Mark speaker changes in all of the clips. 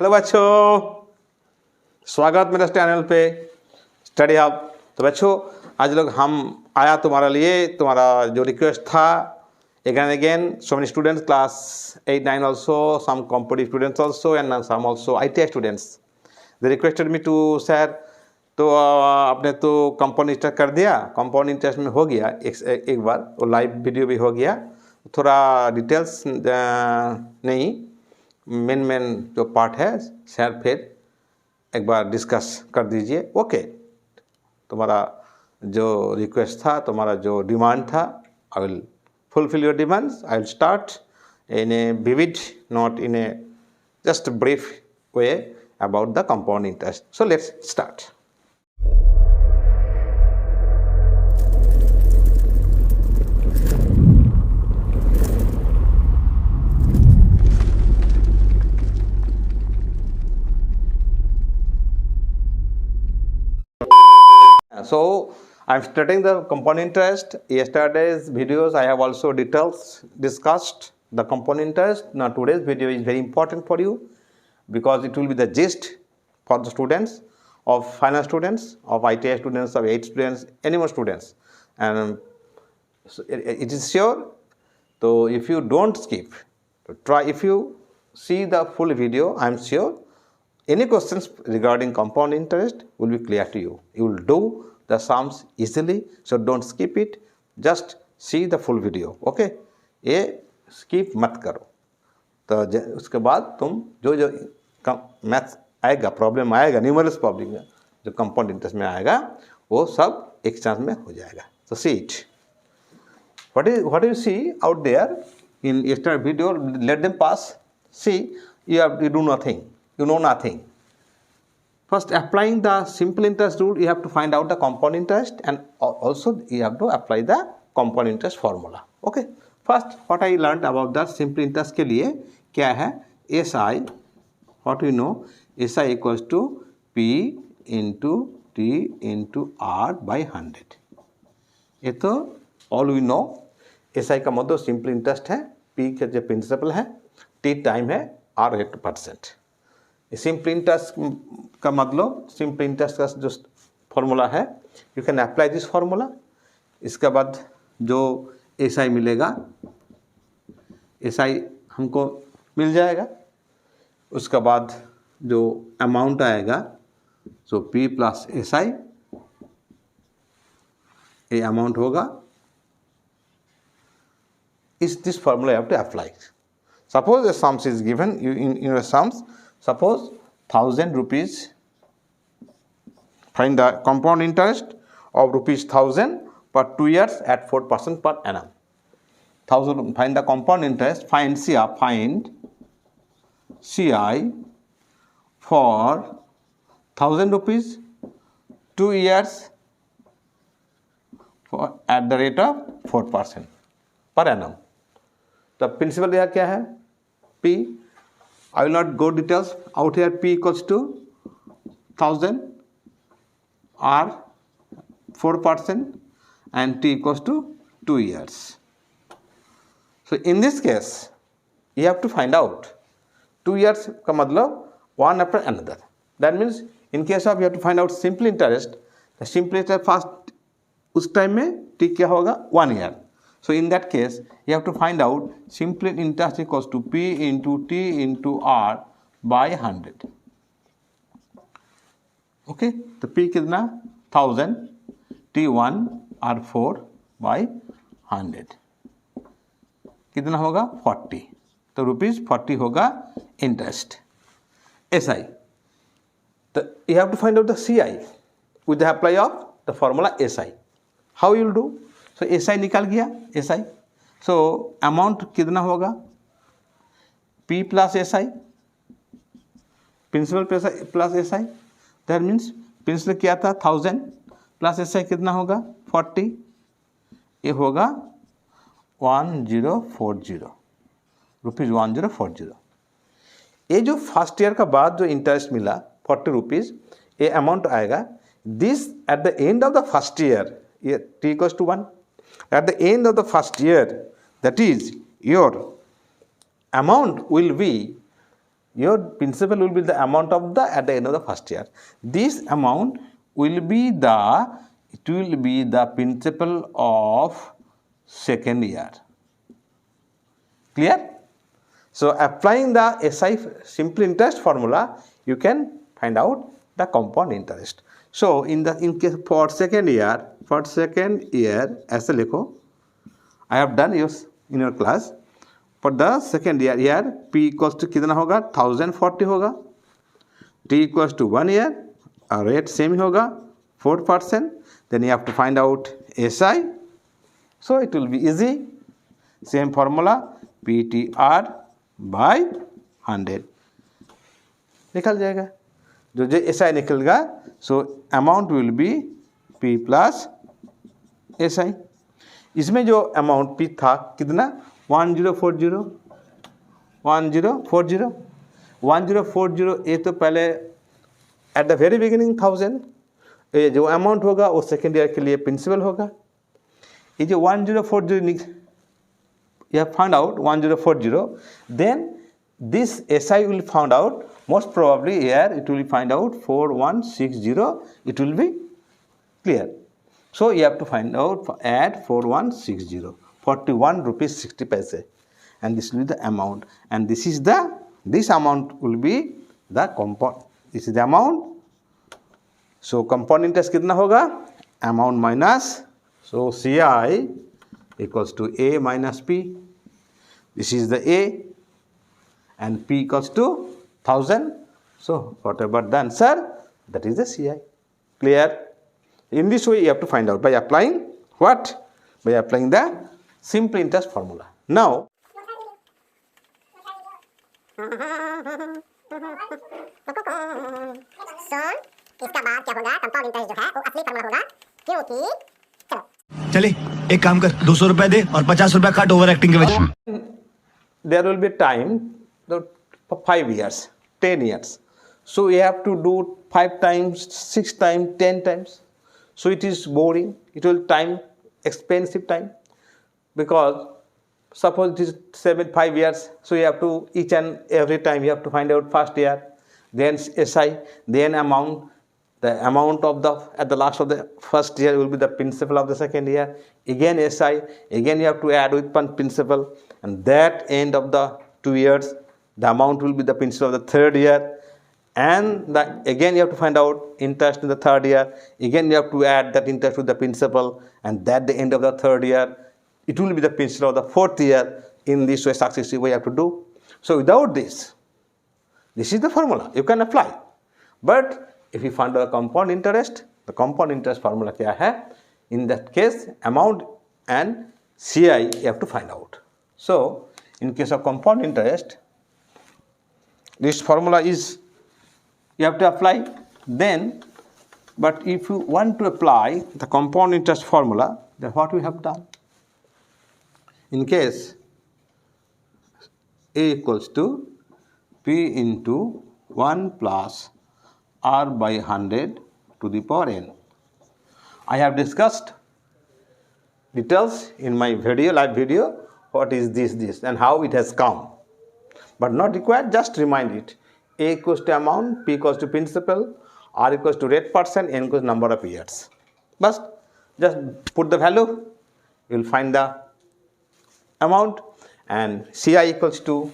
Speaker 1: Hello बच्चों, स्वागत मेरे चैनल पे स्टडी हब। तो बच्चों आज लोग हम आया तुम्हारे लिए, तुम्हारा जो रिक्वेस्ट था again and again, so many students class 8 9 also, some competitive students also and some also ITI students, they requested me to sir तो आपने तो कंपाउंड इंटरेस्ट कर दिया, कंपाउंड इंटरेस्ट में हो गया एक बार, वो लाइव वीडियो भी हो गया, थोड़ा डिटेल्स नहीं, मेन जो पार्ट है सर फिर एक बार डिस्कस कर दीजिए। ओके, तुम्हारा जो रिक्वेस्ट था, तुम्हारा जो डिमांड था, I will fulfill your demands. I will start in a vivid, not in a just brief way about the compound interest. So let's start. So I'm starting the compound interest. Yesterday's videos I have also details discussed the compound interest. Now today's video is very important for you because it will be the gist for the students of final students, of ITI students, of 8 students, any more students, and so it is sure. So if you don't skip, try, if you see the full video, I am sure any questions regarding compound interest will be clear to you. You will do the sums easily, so don't skip it, just see the full video. Okay, ये skip मत करो। तो उसके बाद तुम जो maths आएगा, problem आएगा, न्यूमरल्स प्रॉब्लम जो कंपाउंड इंटरेस्ट में आएगा, वो सब एक चांस में हो जाएगा। तो see it, what you see out there in yesterday's video, let them pass. See, you do nothing, you know nothing. First, applying the simple interest rule, you have to find out the compound interest, and also you have to apply the compound interest formula. Okay. First, what I learned about the simple interest के लिए क्या है? SI, what we know, SI equals to P into T into R by 100. ये तो all we know. SI का मतलब simple interest है, P का जो principal है, T टाइम है, R है 2%. सिंपल इंटरेस्ट का मतलब, सिंपल इंटरेस्ट का जो फॉर्मूला है, you can apply this formula. इसके बाद जो एसआई मिलेगा, एसआई हमको मिल जाएगा। उसके बाद जो अमाउंट आएगा, सो पी प्लस एसआई, ये अमाउंट होगा। This formula you have to apply. Suppose the sums is given in your sums. Suppose 1000 rupees, find the compound interest of rupees 1000 per 2 years at 4% per annum. 1000, find the compound interest, find CI for 1000 rupees 2 years for at the rate of 4% per annum. The principal यहाँ क्या है? P. I will not go details. Out here P equals to 1000, R 4% and T equals to 2 years. So in this case you have to find out 2 years का मतलब one after another. That means in case of you have to find out simple interest, the simple interest first उस time में T क्या होगा? 1 year. So in that case, you have to find out simple interest equals to P into T into R by 100. Okay, तो P कितना? 1000, T1, R4 by 100. कितना होगा? 40. तो rupees 40 होगा इंटरेस्ट. SI. तो you have to find out the CI with the apply of the formula SI. How you will do? So SI निकाल गया, SI. So amount कितना होगा? P plus SI, principal plus SI. That means principal क्या था? 1000 plus SI कितना होगा? 40. ये होगा 1040 रुपीज 1040. ये जो फर्स्ट ईयर का बाद जो इंटरेस्ट मिला 40 रुपीज, ये अमाउंट आएगा. This at the end of the first year, ये T equals to 1. At the end of the first year, that is your amount will be Your principal will be the amount of the at the end of the first year. This amount will be the principal of second year. Clear? So applying the SI simple interest formula, you can find out the compound interest. So in case for second year as a लिखो, I have done use in your class. For the second year P equals to कितना होगा 1040 होगा, T equals to 1 year, rate same होगा 4%. Then you have to find out SI. So it will be easy. Same formula PTR by 100 निकल जाएगा. जो SI निकलेगा, so amount will be P plus SI. इसमें जो अमाउंट P था कितना 1040 ये तो पहले एट द वेरी बिगिनिंग 1000, ये जो अमाउंट होगा वो सेकेंड ईयर के लिए प्रिंसिपल होगा. ये जो 1040 you have found out 1040, then this SI will found out, most probably here it will find out 4160, it will be clear. So you have to find out, add 4160, 41 rupees 60 paise, and this will be the amount, and this amount will be the compound. This is the amount. So compound interest कितना होगा, amount minus, so CI equals to A minus P. This is the A, and P equals to 1000. So whatever the answer, that is the CI. Clear? In this way you have to find out by applying what? By applying the simple interest formula. Now
Speaker 2: इसका बाद क्या होगा, compound interest जो है वो असली formula होगा, क्योंकि चलो
Speaker 3: चले एक काम कर 200 रुपए दे और 50 रुपए काट ओवर एक्टिंग के वजह.
Speaker 1: there will be time for 5 years, 10 years. So you have to do 5 times, 6 times, 10 times. So it is boring. It will expensive time, because suppose it is 5 years. So you have to each and every time you have to find out first year, then SI, then amount. The amount of at the last of the first year will be the principal of the second year. Again SI, again you have to add with one principal, and that end of the 2 years, the amount will be the principal of the third year, and again you have to find out interest in the third year. Again you have to add that interest to the principal, and that the end of the third year, it will be the principal of the fourth year. In this way, successive way you have to do. So without this is the formula you can apply. But if you find the compound interest formula क्या है? In that case, amount and CI you have to find out. So in case of compound interest, this formula is you have to apply. Then, but if you want to apply the compound interest formula, then what we have done? In case A equals to P into 1 plus R by 100 to the power n. I have discussed details in my live video, what is this and how it has come. But not required, just remind it. A equals to amount, P equals to principal, R equals to rate percent, n equals number of years. But just put the value, you will find the amount, and CI equals to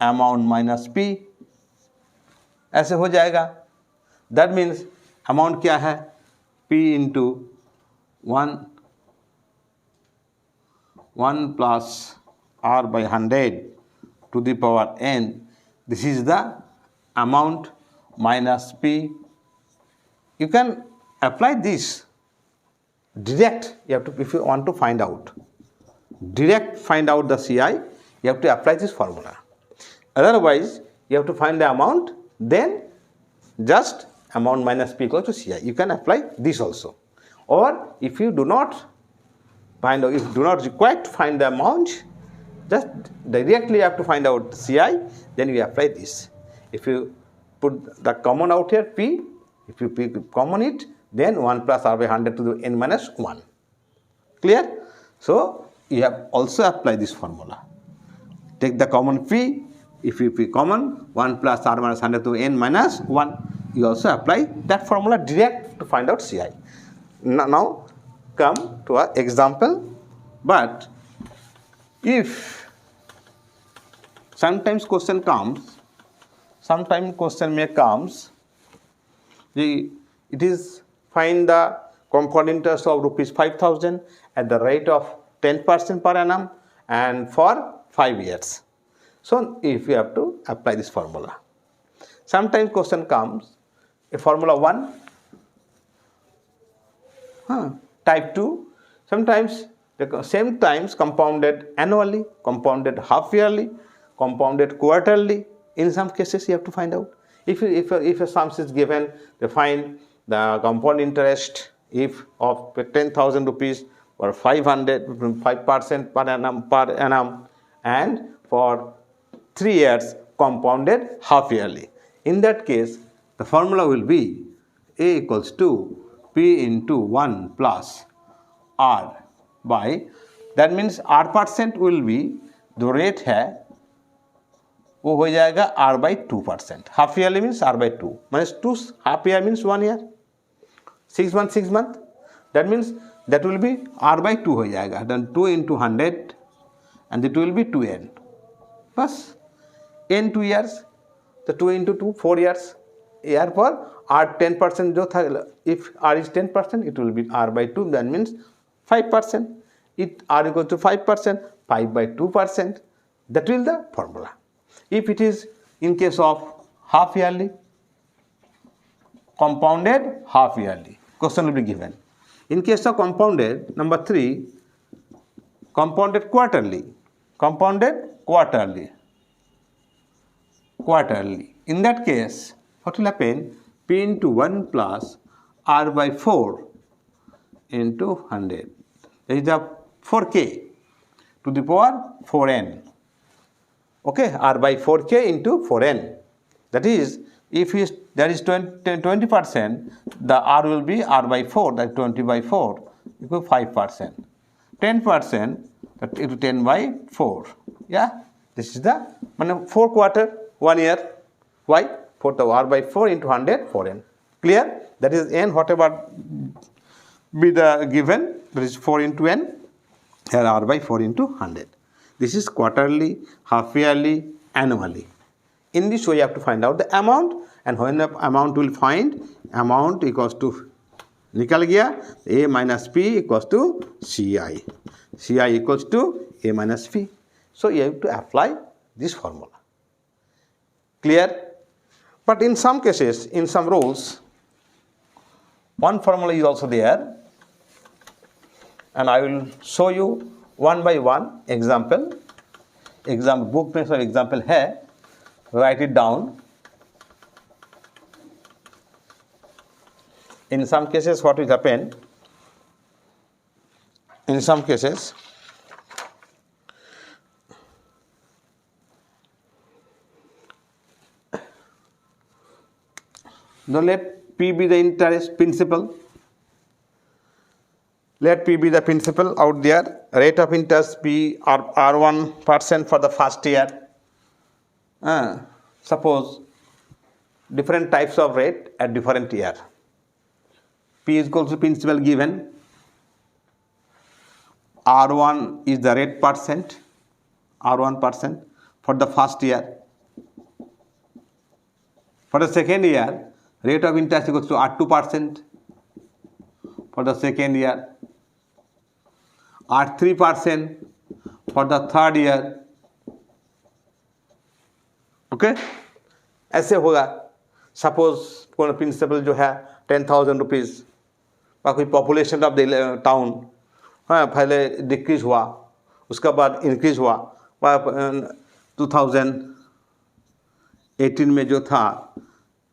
Speaker 1: amount minus P. ऐसे हो जाएगा. That means amount क्या है? P into 1 plus R by 100 to the power n. This is the amount minus P. You can apply this direct. You have to, if you want to find out the CI, you have to apply this formula. Otherwise, you have to find the amount, then just amount minus P equals to CI. You can apply this also. Or if you do not require to find the amount, just directly you have to find out CI, then you apply this. If you put the common out here, P, if you common it, then 1 plus R by 100 to the n minus 1. Clear? So you have also applied this formula. take the common p. If you p common, 1 plus r minus 100 to n minus 1. You also apply that formula direct to find out Ci. Now come to an example. But if sometimes question may comes, it is find the compound interest of rupees 5,000 at the rate of 10% per annum and for 5 years. So if you have to apply this formula. Sometimes question comes a formula 1, type 2, sometimes the same times compounded annually, compounded half yearly, compounded quarterly. In some cases you have to find out. If a sum is given, they find the compound interest if of 10,000 rupees or 5% per annum and for 3 years compounded half yearly. In that case, the formula will be A equals to P into 1 plus R by, that means R percent will be जो rate है वो हो जाएगा R by 2%. Half yearly means R by 2 minus 2 half year means 1 year 6 month that means that will be R by 2 हो जाएगा. Then 2 into 100 and it will be 2n बस n 2 years तो 2 into 2 4 years. Year पर R 10% जो था, if R is 10% it will be R by 2, that means 5%. It R equals to 5%, 5 by 2%, that will the formula. If it is in case of half yearly, compounded half yearly, question will be given. In case of compounded, number 3, compounded quarterly, in that case what will happen? P into 1 plus R by 4 into 100. That is the 4k to the power 4n. Okay, R by 4k into 4n. That is, if there is 20%, the R will be R by 4, that is 20 by 4 equal 5%. 10%, that is 10 by 4. Yeah, this is the 4 quarter, 1 year. Why? For the R by 4 into 100, 4n. Clear? That is n, whatever be the given, that is 4 into n, here R by 4 into 100. This is quarterly, half yearly, annually. In this way you have to find out the amount, and when the amount will find, amount equals to, निकल गया, A minus P equals to CI. CI equals to A minus P. So you have to apply this formula. Clear? But in some cases, in some rules, one formula is also there, and I will show you one by one example. Book में सब example है, write it down. In some cases what will happen, in some cases now let P be the interest principal. Let P be the principal out there. Rate of interest be R1% for the first year. Suppose different types of rate at different year. P is equal to principal given. R1 is the rate percent. R1% for the first year. For the second year, rate of interest equals to R2% for the second year, R3% for the third year. Okay? ऐसे होगा. Suppose कोई principal जो है 10,000 rupees का कोई population of the town पहले decrease हुआ, उसके बाद इंक्रीज हुआ. 2018 में जो था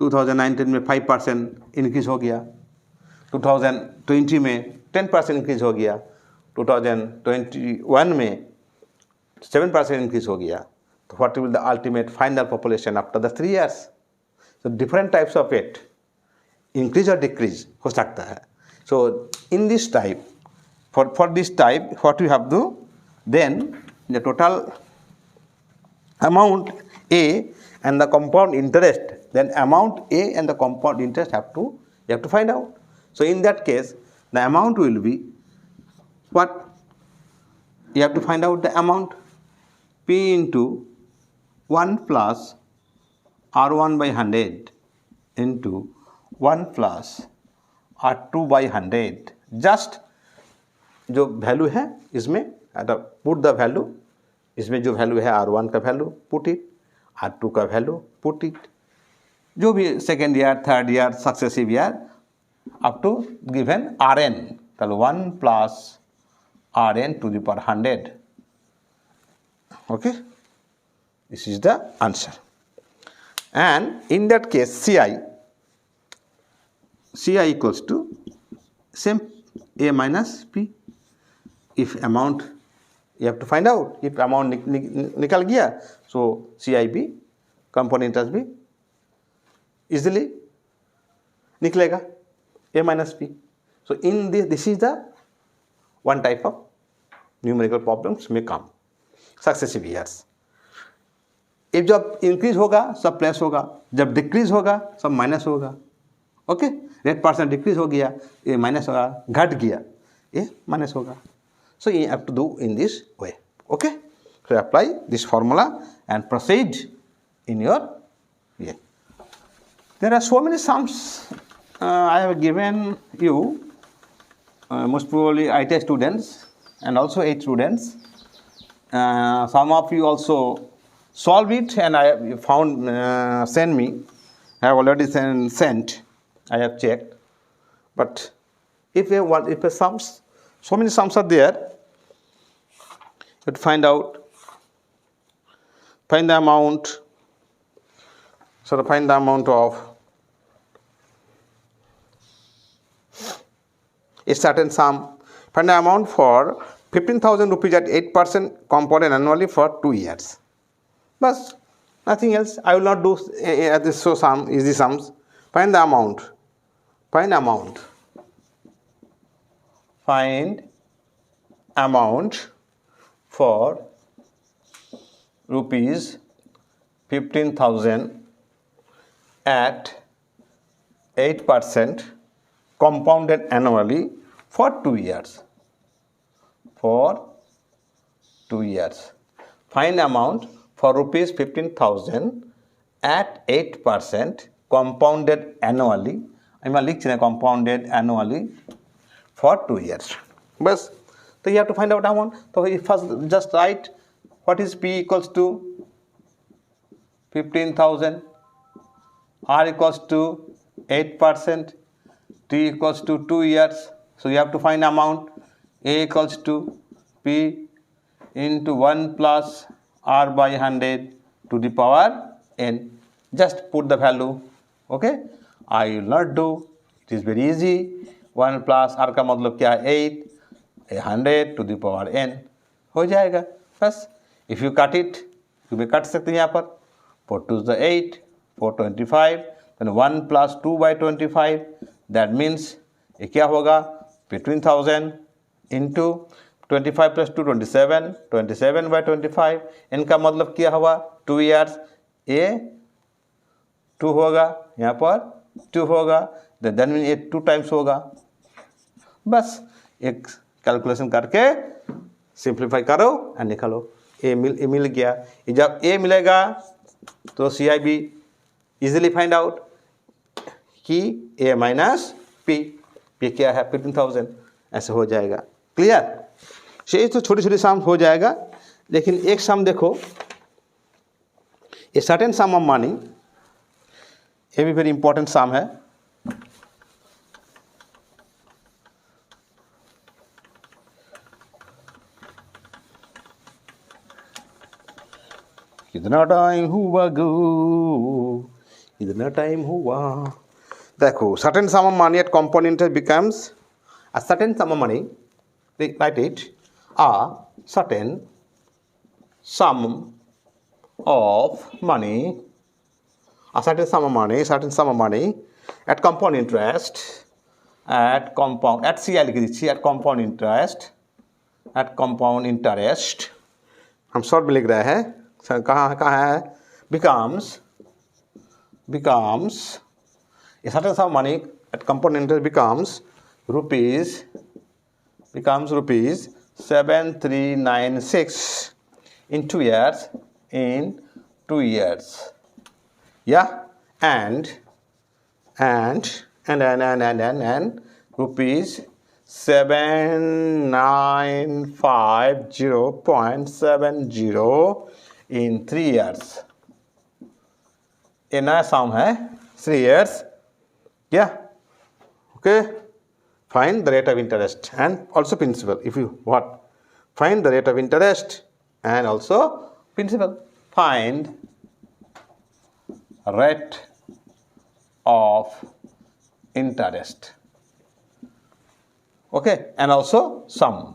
Speaker 1: 2019 में 5% इंक्रीज हो गया, 2020 में 10% इंक्रीज हो गया, 2021 में 7% इंक्रीज हो गया. तो what will the ultimate final population after the 3 years? So different types of it, increase or decrease हो सकता है. So in this type, for this type, what we have to do, then the total amount A and the compound interest, then amount A and the compound interest you have to find out. So in that case, the amount will be what? You have to find out the amount P into 1 plus R1 by 100 into 1 plus R2 by 100. Just जो value है इसमें put the value, इसमें जो value है R1 का value put it, R2 का value put it, जो भी second year third year successive year up to given Rn, चलो 1 plus Rn to the power 100. Okay, this is the answer. And in that case Ci equals to same A minus P. If amount you have to find out, if amount निकल गया, so CIB component interest भी easily निकलेगा A minus P. So in this is the one type of numerical problems may come successive years. if जब increase होगा सब plus होगा, जब decrease होगा सब माइनस होगा. ओके, रेट परसेंट डिक्रीज हो गया ये माइनस होगा, घट गया ये माइनस होगा. So you have to do in this way. Okay, so apply this formula and proceed in your ये. There are so many sums I have given you, most probably IT students and also 8 students. Some of you also solve it and I have found send me. I have already sent. I have checked. But if you want, if sums, so many sums are there, you have to find out, find the amount. So find the amount of a certain sum. Find the amount for 15,000 rupees at 8% compounded annually for 2 years. But nothing else. I will not do this. So sum easy sums. Find the amount. Find amount. Find amount for rupees 15,000 at 8% compounded annually for 2 years. For 2 years. Find amount for rupees 15,000 at 8% compounded annually. I'm लिख compounded annually for 2 years. बस, तो you have to find out amount. So first just write what is P equals to 15,000, R equals to 8%, T equals to 2 years. So you have to find amount. A equals to P into 1 plus R by 100 to the power n. Just put the value. Okay, I will not do. It is very easy. 1 plus R का मतलब क्या है 8, 100 to the power n हो जाएगा. बस if you cut it, you may cut सकते हैं यहाँ पर. 4 2 is the 8, 4 25, then 1 plus 2 by 25. That means ये क्या होगा 15,000 into 25 plus 2 27, 27 by 25. इनका मतलब क्या हुआ 2 years. ये 2 होगा, यहाँ पर 2 होगा, then ये 2 times होगा. बस एक कैलकुलेशन करके सिंप्लीफाई करो और निकालो. ए मिल गया. जब ए मिलेगा तो CIB इजीली फाइंड आउट कि A माइनस P. P क्या है 15,000, ऐसे हो जाएगा. क्लियर. ये तो छोटी छोटी सम हो जाएगा, लेकिन एक सम देखो, a certain some of money, ये भी वेरी इंपॉर्टेंट सम है. कितना टाइम हुआ गो, कितना टाइम हुआ. देखो, certain sum of money at compound interest becomes a certain sum of money. Write it. A certain sum of money. A certain sum of money. Certain sum of money at compound interest. At compound. At CI लिख दीजिए. At compound interest. At compound interest. हम short में लिख रहे हैं. कहाँ है, becomes a certain sum of money at compound interest becomes rupees 7396 in 2 years, yeah, and rupees 7950.70 in 3 years. ये नया सम है 3 years, yeah, okay. Find the rate of interest and also principal. If you what? Find the rate of interest and also principal. Find rate of interest. Okay, and also sum.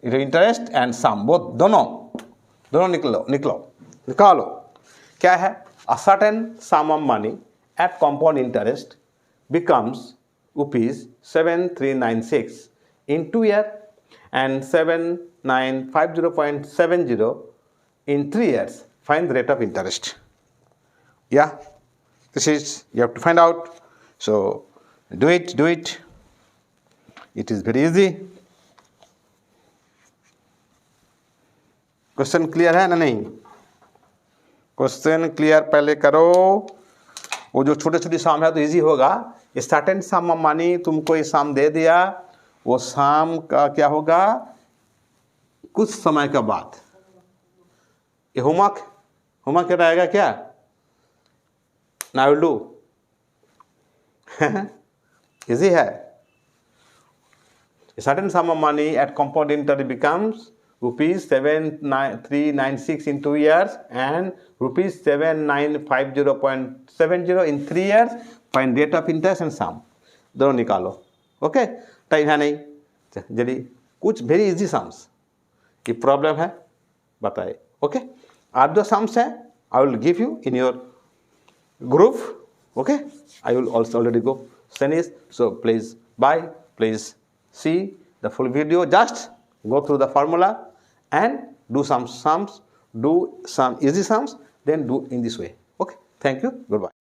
Speaker 1: Interest and sum, both दोनों निकालो. क्या है? A certain sum of money at compound interest becomes rupees 7396 in 2 years and 7950.70 in 3 years. Find the rate of interest. Yeah, this is, you have to find out. So do it. It is very easy. Question clear है ना? नहीं, question clear पहले करो. वो जो छोटी सम है तो इजी होगा. सर्टेन सम ऑफ मनी, तुमको ये सम दे दिया, वो सम का क्या होगा कुछ समय के बाद. ये होमवर्क क्या रहेगा? क्या नाउ विल डू. इजी है. Certain some of money at compound interest becomes rupees 7396 in 2 years and rupees 7950.70 in 3 years. Find rate of interest and sum. दोनों निकालो. ओके, टाइम है नहीं, जल्दी. कुछ वेरी इजी सम्स. ये प्रॉब्लम है बताए. ओके, आप जो सम्स हैं I will give you in your group. Okay, I will also already go send it. So please buy, please see the full video. Just go through the formula and do some sums, do some easy sums, then do in this way. Okay, thank you, goodbye.